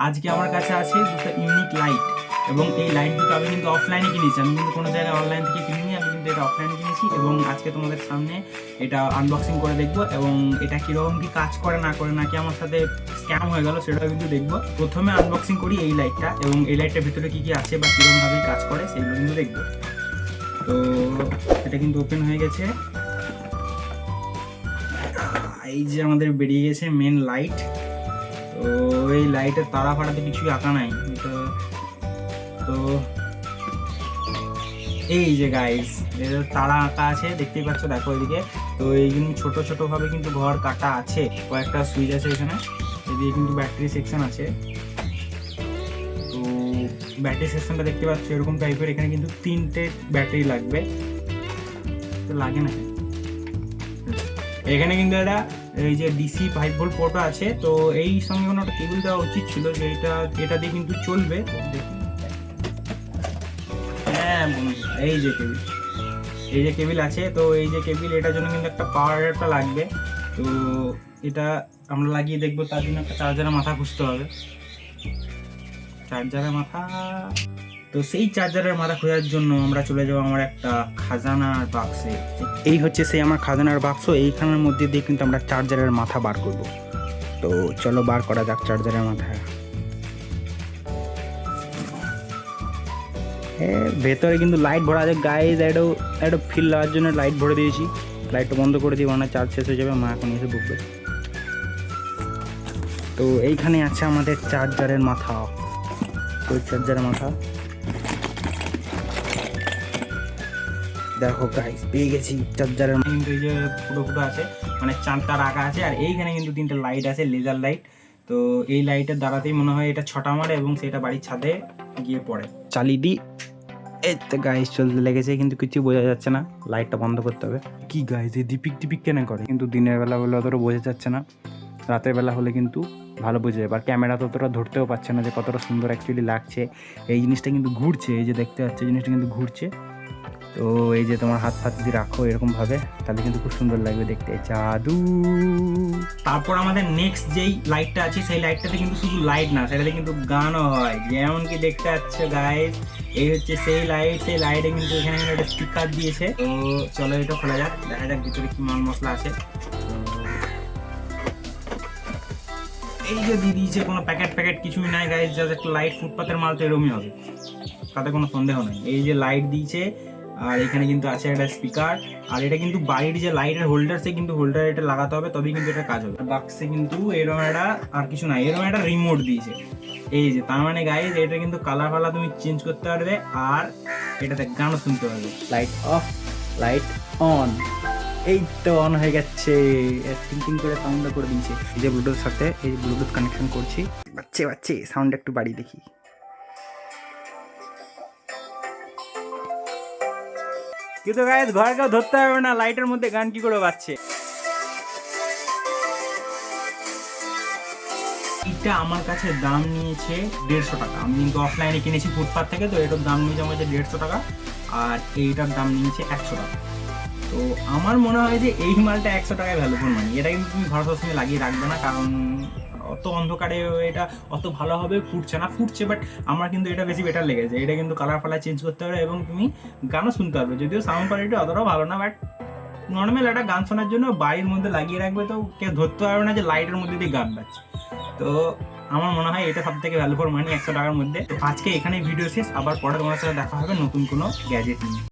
আজকে আমার কাছে আছে দুটো ইউনিক লাইট, এবং এই লাইট দুটো আমি কিন্তু অফলাইনে কিনেছি, আমি কিন্তু কোনো জায়গায় অনলাইন থেকে কিনিনি, আমি কিন্তু এটা অফলাইনে কিনেছি। এবং আজকে তোমাদের সামনে এটা আনবক্সিং করে দেখবো, এবং এটা কীরকম কি কাজ করে না করে, নাকি আমার সাথে স্ক্যাম হয়ে গেল সেটাও কিন্তু দেখবো। প্রথমে আনবক্সিং করি এই লাইটটা, এবং এই লাইটটার ভিতরে কী কী আছে বা কীরকমভাবে কাজ করে সেগুলো কিন্তু দেখবো। তো এটা কিন্তু ওপেন হয়ে গেছে। এই যে আমাদের বেরিয়ে গেছে মেন লাইট। তো এই লাইটের তারা ফাড়াতে কিছুই আঁকা নাই, তো এই যে গাইস এর তারা আঁকা আছে, দেখতেই পাচ্ছ, দেখো এদিকে। তো এইগুলো ছোট ছোট ভাবে কিন্তু ঘর কাটা আছে, কয়েকটা সুইচ আছে এখানে, এদিকে কিন্তু ব্যাটারি সেকশন আছে। তো ব্যাটারি সেকশনটা দেখতে পাচ্ছ এরকম টাইপের, এখানে কিন্তু 3টে ব্যাটারি লাগবে, তো লাগে না এখানে কিন্তু একটা এই যে ডিসি 5 ভোল্ট পোর্টও আছে। তো এই সঙ্গে কোনো একটা কেবল দেওয়া উচিত ছিল, যে এটা দিয়ে কিন্তু চলবে। হ্যাঁ এই যে কেবিল আছে, তো এই যে কেবিল, এটার জন্য কিন্তু একটা পাওয়ার একটা লাগবে। তো এটা আমরা লাগিয়ে দেখবো, তার জন্য একটা চার্জারের মাথা খুঁজতে হবে। চার্জারের মাথা, তো সেই চার্জারের মাথা খোঁজার জন্য আমরা চলে যাবো আমার একটা খাজানার বাক্সে। এই হচ্ছে সেই আমার খাজানার বাক্স, এইখানের মধ্যে দিয়ে কিন্তু আমরা চার্জারের মাথা বার করব। তো চলো বার করা যাক চার্জারের মাথা। ভেতরে কিন্তু লাইট ভরা আছে গাইজ, একটু ফিল দেওয়ার জন্য লাইট ভরে দিয়েছি। লাইটটা বন্ধ করে দিই, মানে চার্জ শেষ হয়ে যাবে, মা এখন এসে বুঝবে। তো এইখানে আছে আমাদের চার্জারের মাথা, তো চার্জারের মাথা দেখো গাইস, পেয়ে গেছি চার্জারের। কিন্তু এই যে ফুটো আছে, মানে চাঁদটা রাখা আছে, আর এইখানে কিন্তু 3টে লাইট আছে, লেজার লাইট। তো এই লাইটের দ্বারাতেই মনে হয় এটা ছটা মারে এবং সেটা বাড়ির ছাদে গিয়ে পড়ে। চালিয়ে দিই, এই তো গাইস চলতে লেগেছে, কিন্তু কিছু বোঝা যাচ্ছে না, লাইটটা বন্ধ করতে হবে। কি গাইস এই দিপিক কেন করে, কিন্তু দিনের বেলা হলে অতটা বোঝা যাচ্ছে না, রাতের বেলা হলে কিন্তু ভালো বোঝা যাবে। আর ক্যামেরা তো অতটা ধরতেও পারছে না যে কতটা সুন্দর অ্যাকচুয়ালি লাগছে। এই জিনিসটা কিন্তু ঘুরছে, এই যে দেখতে পাচ্ছ জিনিসটা কিন্তু ঘুরছে। তো এই যে তোমার হাত ফাত যদি রাখো এরকমভাবে, তাহলে কিন্তু খুব সুন্দর লাগবে দেখতে, জাদু। তারপর আমাদের নেক্সট যেই লাইটটা আছে, সেই লাইটটাতে কিন্তু শুধু লাইট না, সেটাতে কিন্তু গানও হয়, যেমন কি দেখতে পাচ্ছ গাইস। এই হচ্ছে সেই লাইট, সেই লাইটে কিন্তু এখানে একটা স্পিকার দিয়েছে। তো চলো এটা খোলা যাক, দেখা যাক ভিতরে কি মাল মশলা আছে। এই যে দিয়ে দিয়েছে, কোনো প্যাকেট কিছুই নাই গাইস, জাস্ট একটা লাইট। ফুটপাতের মাল তো এরকমই হবে, তাতে কোনো সন্দেহ নেই। এই যে লাইট দিয়েছে, আর এখানে কিন্তু আছে একটা স্পিকার, আর এটা কিন্তু বাড়ির যে লাইটের হোল্ডার, সে কিন্তু হোল্ডার এটা লাগাতে হবে, তবেই কিন্তু এটা কাজ হবে। বাক্সে কিন্তু এরকম একটা আর কিছু নাই, এরকম একটা রিমোট দিয়েছে। এই যে তার মানে গাইস এটা কিন্তু কালার ফালা তুমি চেঞ্জ করতে পারবে, আর এটাতে গানও শুনতে পারবে। লাইট অফ, লাইট অন, এই তো অন হয়ে গেছে, টিং করে সাউন্ডটা করে দিয়েছে। এই যে ব্লুটুথের সাথে এই ব্লুটুথ কানেকশন করছি, বাচ্চে সাউন্ড একটু বাড়িয়ে দেখি। কিন্তু গাইস ঘর কেউ ধরতে হবে না, লাইটের মধ্যে গান কি করে বাজছে। এটা আমার কাছে দাম নিয়েছে 150 টাকা, আমি কিন্তু অফলাইনে কিনেছি ফুটপাথ থেকে। তো এটার দাম নিয়েছে আমার 150 টাকা, আর এইটার দাম নিয়েছে 100 টাকা। তো আমার মনে হয় যে এই মালটা 100 টাকায় ভ্যালু ফর মানি। এটা কিন্তু তুমি ঘর সবসময় লাগিয়ে রাখবে না, কারণ অত অন্ধকারে এটা অত ভালোভাবে ফুটছে, বাট আমার কিন্তু এটা বেশি বেটার লেগেছে। এটা কিন্তু কালার ফালার চেঞ্জ করতে পারবে, এবং তুমি গানও শুনতে পারবে, যদিও সাউন্ড কোয়ালিটি অতটাও ভালো না, বাট নর্মাল একটা গান শোনার জন্য বাড়ির মধ্যে লাগিয়ে রাখবে, তো কেউ ধরতে পারবে না যে লাইটের মধ্যে দিয়ে গান বাজছে। তো আমার মনে হয় এটা সব থেকে ভ্যালু ফর মানি 100 টাকার মধ্যে। তো আজকে এখানে ভিডিও শেষ, আবার পরে তোমার সাথে দেখা হবে নতুন কোনো গ্যাজেট নিয়ে।